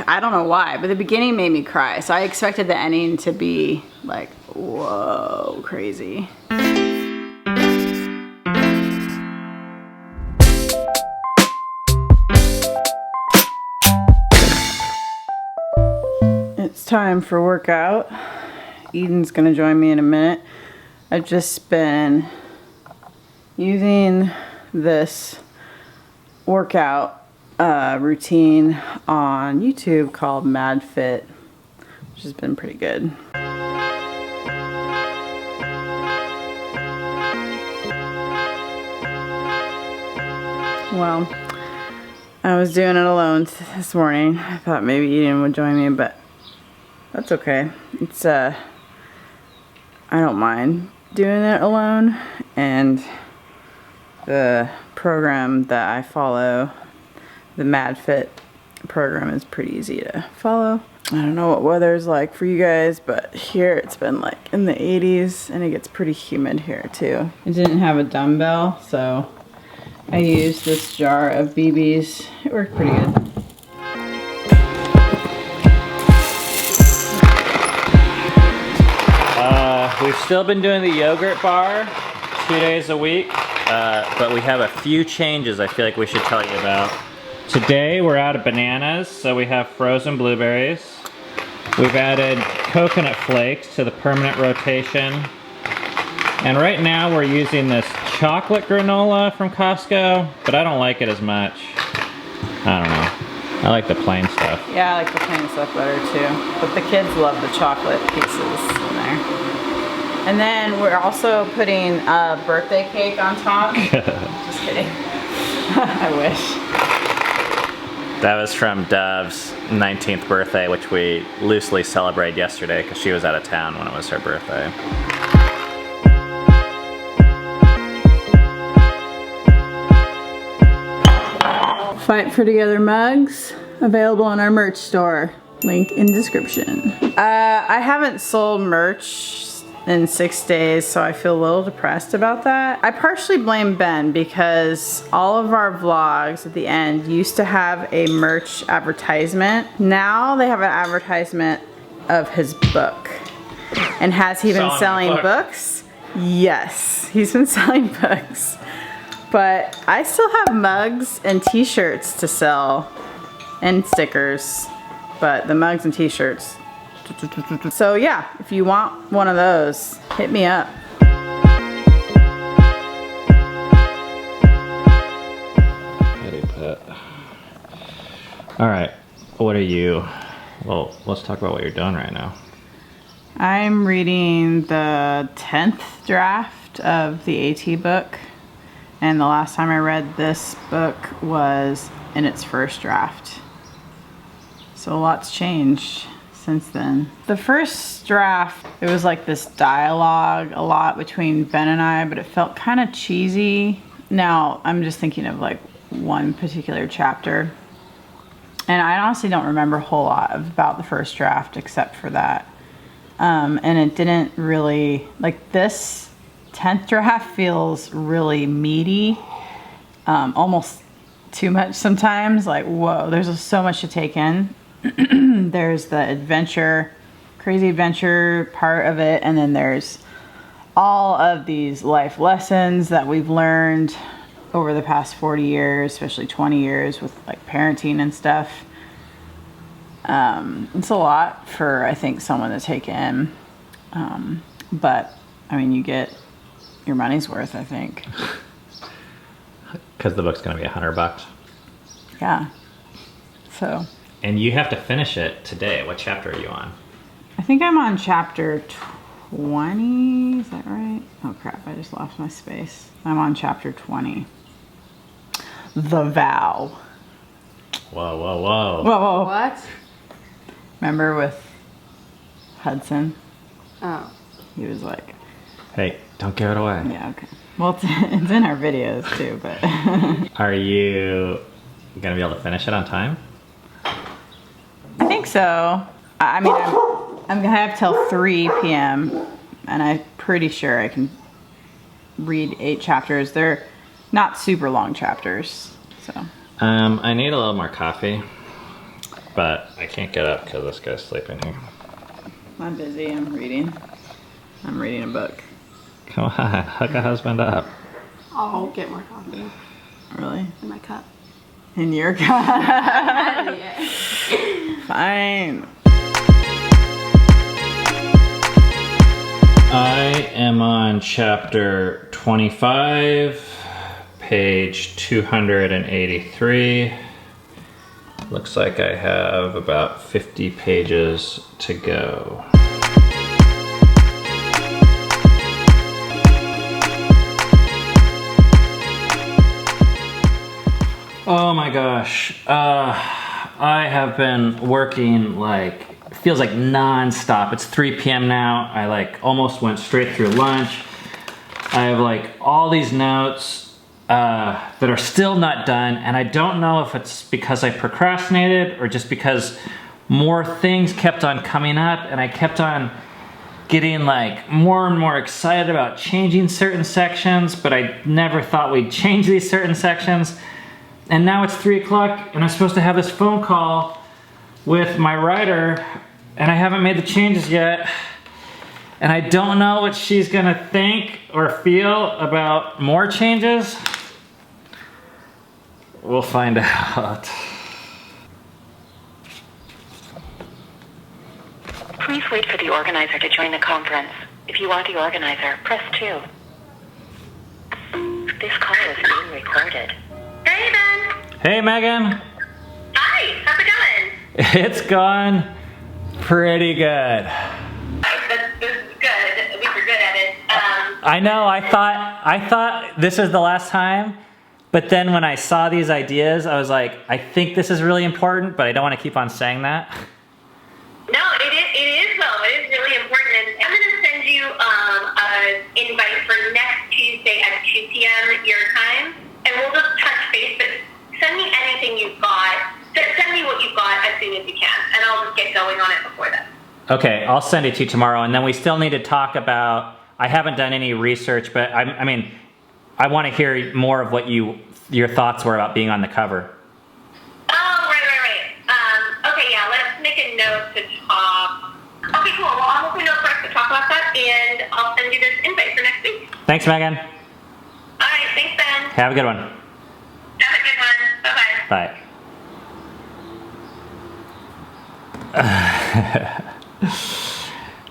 I don't know why, but the beginning made me cry. So I expected the ending to be like, whoa, crazy. It's time for workout. Eden's gonna join me in a minute. I've just been using this workout routine on YouTube called Mad Fit, which has been pretty good. Well, I was doing it alone this morning. I thought maybe Eden would join me, but that's okay. It's I don't mind doing it alone, and the program that I follow, the Mad Fit program, is pretty easy to follow. I don't know what weather's like for you guys, but here it's been like in the 80s and it gets pretty humid here too. I didn't have a dumbbell, so I used this jar of BBs. It worked pretty good. We've still been doing the yogurt bar 2 days a week, but we have a few changes I feel like we should tell you about. Today we're out of bananas, so we have frozen blueberries. We've added coconut flakes to the permanent rotation. And right now we're using this chocolate granola from Costco, but I don't like it as much. I don't know. I like the plain stuff. Yeah, I like the plain stuff better too. But the kids love the chocolate pieces in there. And then we're also putting a birthday cake on top. Just kidding. I wish. That was from Dove's 19th birthday, which we loosely celebrated yesterday because she was out of town when it was her birthday. Fight for Together mugs, available on our merch store. Link in description. I haven't sold merch in 6 days, so I feel a little depressed about that. I partially blame Ben because all of our vlogs at the end used to have a merch advertisement. Now they have an advertisement of his book. And has he been selling books? Yes, he's been selling books. But I still have mugs and t-shirts to sell and stickers, but the mugs and t-shirts. So yeah, if you want one of those, hit me up. Petty pet. All right, what are you? Well, let's talk about what you're doing right now. I'm reading the 10th draft of the AT book. And the last time I read this book was in its first draft. So a lot's changed since then. The first draft, it was like this dialogue a lot between Ben and I, but it felt kind of cheesy. Now I'm just thinking of like one particular chapter. And I honestly don't remember a whole lot about the first draft except for that. And it didn't really, like this 10th draft feels really meaty, almost too much sometimes. Like, whoa, there's so much to take in. There's the adventure, crazy adventure part of it, and then there's all of these life lessons that we've learned over the past 40 years, especially 20 years with like parenting and stuff. It's a lot for, I think, someone to take in. But I mean, you get your money's worth, I think. Because the book's going to be $100. Yeah. So. And you have to finish it today. What chapter are you on? I think I'm on chapter 20. Is that right? Oh crap, I just lost my space. I'm on chapter 20. The Vow. Whoa, whoa, whoa. Whoa, whoa. What? Remember with Hudson? Oh. He was like... Hey, don't give it away. Yeah, okay. Well, it's in our videos too, but... Are you going to be able to finish it on time? I think so. I mean, I'm gonna have till 3 p.m. and I'm pretty sure I can read 8 chapters. They're not super long chapters, so. I need a little more coffee. but I can't get up because this guy's sleeping here. I'm busy, I'm reading. I'm reading a book. Come on, hook a husband up. I'll get more coffee Really? in my cup. In your cup? Yeah. Fine. I am on chapter 25, page 283. Looks like I have about 50 pages to go. Oh my gosh. I have been working like, feels like non-stop. It's 3 p.m. now. I like almost went straight through lunch. I have like all these notes that are still not done, and I don't know if it's because I procrastinated or just because more things kept on coming up and I kept on getting like more and more excited about changing certain sections, but I never thought we'd change these certain sections. And now it's 3 o'clock and I'm supposed to have this phone call with my writer and I haven't made the changes yet. And I don't know what she's gonna think or feel about more changes. We'll find out. Please wait for the organizer to join the conference. If you want the organizer, press 2. This call is being recorded. Hey, Ben. Hey, Megan. Hi. How's it going? It's gone pretty good. This is good. At least we're good at it. I know, I thought this was the last time, but then when I saw these ideas, I was like, I think this is really important, but I don't want to keep on saying that. No, it is though. It is really important. And I'm going to send you an invite for next Tuesday at 2 p.m. your time, and we'll just touch base, but send me anything you've got. Send me what you've got as soon as you can, and I'll just get going on it before then. Okay, I'll send it to you tomorrow, and then we still need to talk about, I haven't done any research, but I mean, I want to hear more of what your thoughts were about being on the cover. Oh, right. Okay, yeah, let's make a note to talk. Okay, cool. Well, I'll make a note for us to talk about that, and I'll send you this invite for next week. Thanks, Megan. All right, thanks, Ben. Have a good one. Have a good one. Bye-bye. Bye.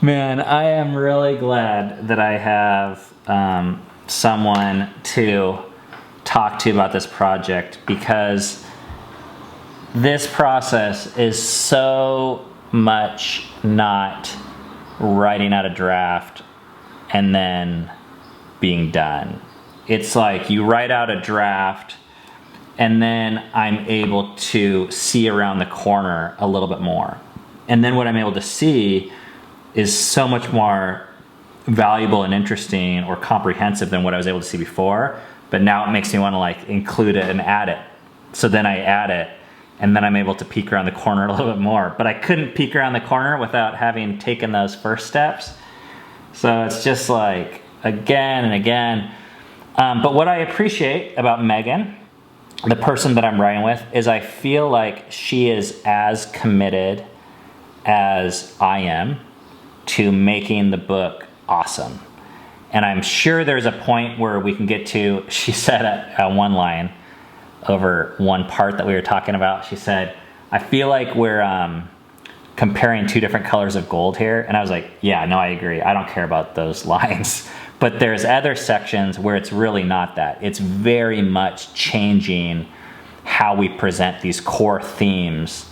Man, I am really glad that I have someone to talk to about this project, because this process is so much not writing out a draft and then being done. It's like you write out a draft and then I'm able to see around the corner a little bit more. And then what I'm able to see is so much more valuable and interesting or comprehensive than what I was able to see before. But now it makes me want to like include it and add it. So then I add it, and then I'm able to peek around the corner a little bit more. But I couldn't peek around the corner without having taken those first steps. So it's just like again and again. But what I appreciate about Megan, the person that I'm writing with, is I feel like she is as committed as I am to making the book awesome. And I'm sure there's a point where we can get to, she said at one line over one part that we were talking about, she said, I feel like we're comparing two different colors of gold here. And I was like, yeah, no, I agree. I don't care about those lines. But there's other sections where it's really not that. It's very much changing how we present these core themes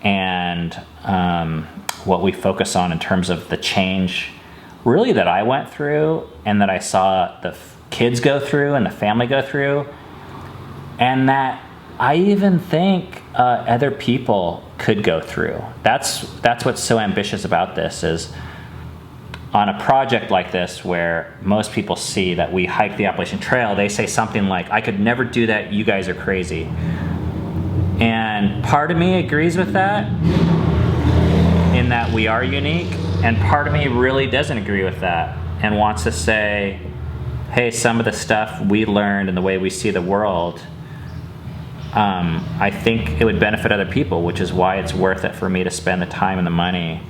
and what we focus on in terms of the change really that I went through and that I saw the kids go through and the family go through, and that I even think other people could go through. That's what's so ambitious about this, is on a project like this where most people see that we hike the Appalachian Trail, they say something like, I could never do that, you guys are crazy. And part of me agrees with that, in that we are unique, and part of me really doesn't agree with that and wants to say, hey, some of the stuff we learned and the way we see the world, I think it would benefit other people, which is why it's worth it for me to spend the time and the money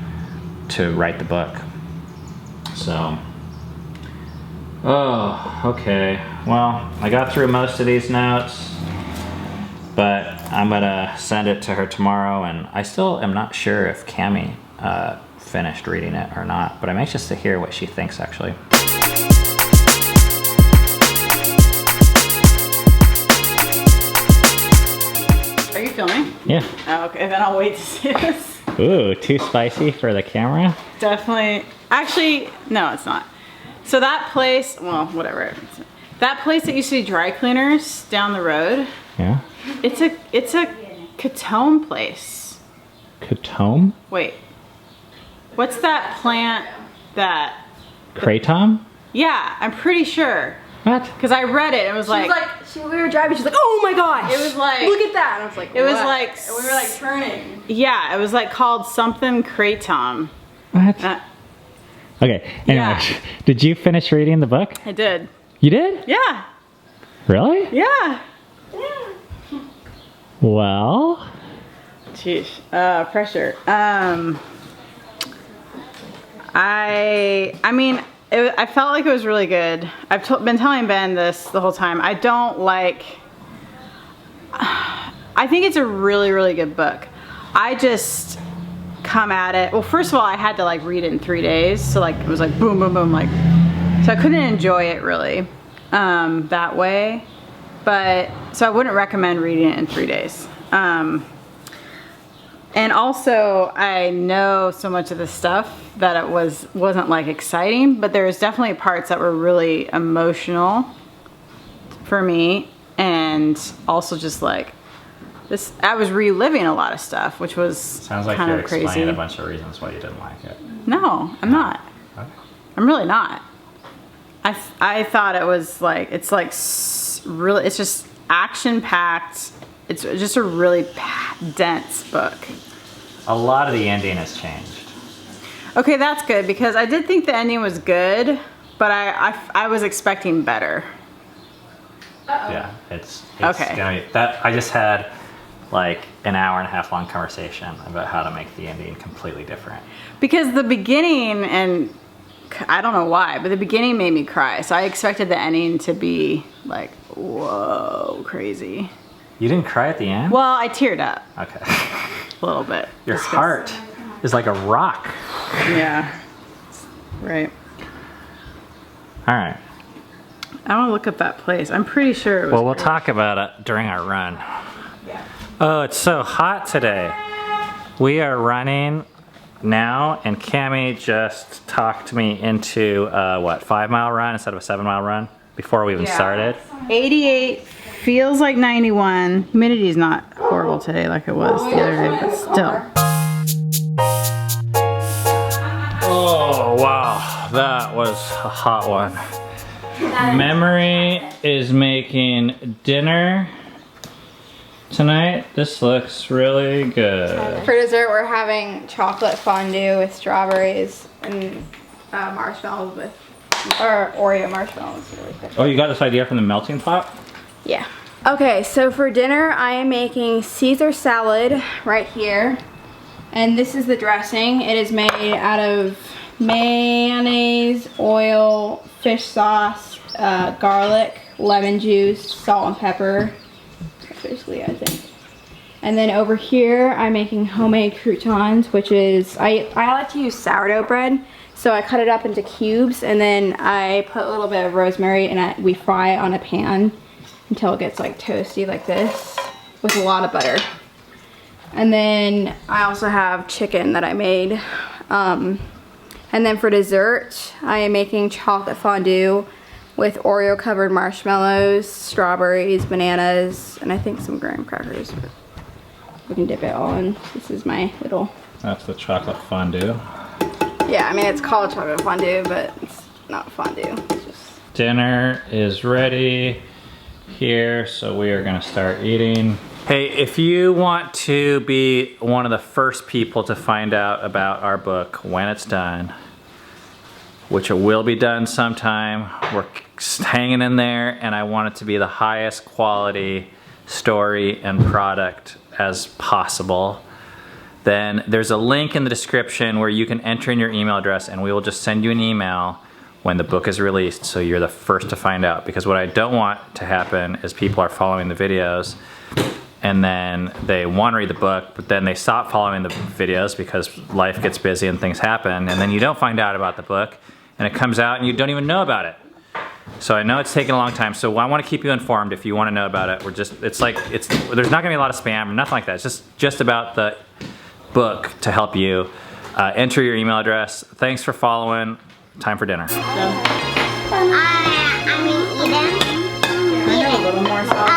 to write the book. So, oh, okay. Well, I got through most of these notes, but I'm gonna send it to her tomorrow, and I still am not sure if Cammie finished reading it or not, but I'm anxious to hear what she thinks, actually. Are you filming? Yeah. Oh, okay, then I'll wait to see this. Ooh, too spicy for the camera? Definitely. Actually, no, it's not. So that place, well, whatever. That place that used to be dry cleaners down the road. Yeah. It's a Catome place. Catome? Wait. What's that plant that? Kratom? Yeah, I'm pretty sure. What? Because I read it. It was like. we were driving. She's like, oh my gosh. It was like. Look at that. And I was like, It was what? like. And we were like turning. Yeah, it was like called something Kratom. What? Okay, anyways, Yeah. Did you finish reading the book? I did. You did? Yeah. Really? Yeah. Well. Sheesh. Pressure. I mean, I felt like it was really good. I've been telling Ben this the whole time. I don't like. I think it's a really, really good book. I just come at it. Well, first of all, I had to like read it in 3 days, so like it was like boom, boom, boom, like. So I couldn't enjoy it really that way. But so I wouldn't recommend reading it in 3 days. And also, I know so much of the stuff that it wasn't like exciting, but there was definitely parts that were really emotional for me, and also just like this. I was reliving a lot of stuff, which was Sounds like kind you're of crazy. explaining a bunch of reasons why you didn't like it. No, I'm not. Okay. I'm really not. I thought it was like it's like really. It's just action packed. It's just a really dense book. A lot of the ending has changed. Okay, that's good because I did think the ending was good, but I was expecting better. Yeah, it's Okay. gonna be that. I just had like an hour and a half long conversation about how to make the ending completely different. Because the beginning, and I don't know why, but the beginning made me cry. So I expected the ending to be like, whoa, crazy. You didn't cry at the end? Well, I teared up Okay. a little bit. Your Just 'cause- heart is like a rock. Yeah. Right. All right. I want to look up that place. I'm pretty sure it was. Well, we'll talk about it during our run. Oh, it's so hot today. We are running now, and Cammie just talked me into a, 5-mile run instead of a 7-mile run before we even started. 88 feels like 91. Humidity's not horrible today like it was the other day, but still. Oh, wow. That was a hot one. Memory is making dinner tonight. This looks really good. For dessert, we're having chocolate fondue with strawberries and marshmallows or Oreo marshmallows. Really good. Oh, you got this idea from the melting pot? Yeah. Okay, so for dinner, I am making Caesar salad right here. And this is the dressing. It is made out of mayonnaise, oil, fish sauce, garlic, lemon juice, salt and pepper. That's basically it, I think. And then over here, I'm making homemade croutons, which is, I like to use sourdough bread. So I cut it up into cubes, and then I put a little bit of rosemary, and we fry it on a pan until it gets like toasty like this with a lot of butter. And then I also have chicken that I made. And then for dessert, I am making chocolate fondue with Oreo covered marshmallows, strawberries, bananas, and I think some graham crackers. But we can dip it all in. This is my little... That's the chocolate fondue. Yeah, I mean it's called chocolate fondue, but it's not fondue. It's just... Dinner is ready here, so we are gonna start eating. Hey, if you want to be one of the first people to find out about our book when it's done, which it will be done sometime, we're hanging in there, and I want it to be the highest quality story and product as possible, then there's a link in the description where you can enter in your email address and we will just send you an email when the book is released, so you're the first to find out. Because what I don't want to happen is people are following the videos and then they want to read the book, but then they stop following the videos because life gets busy and things happen, and then you don't find out about the book, and it comes out and you don't even know about it. So I know it's taken a long time, so I want to keep you informed if you want to know about it. There's not going to be a lot of spam or nothing like that. It's just about the book to help you. Enter your email address. Thanks for following. Time for dinner. I mean, eat them. I know, a little more sauce.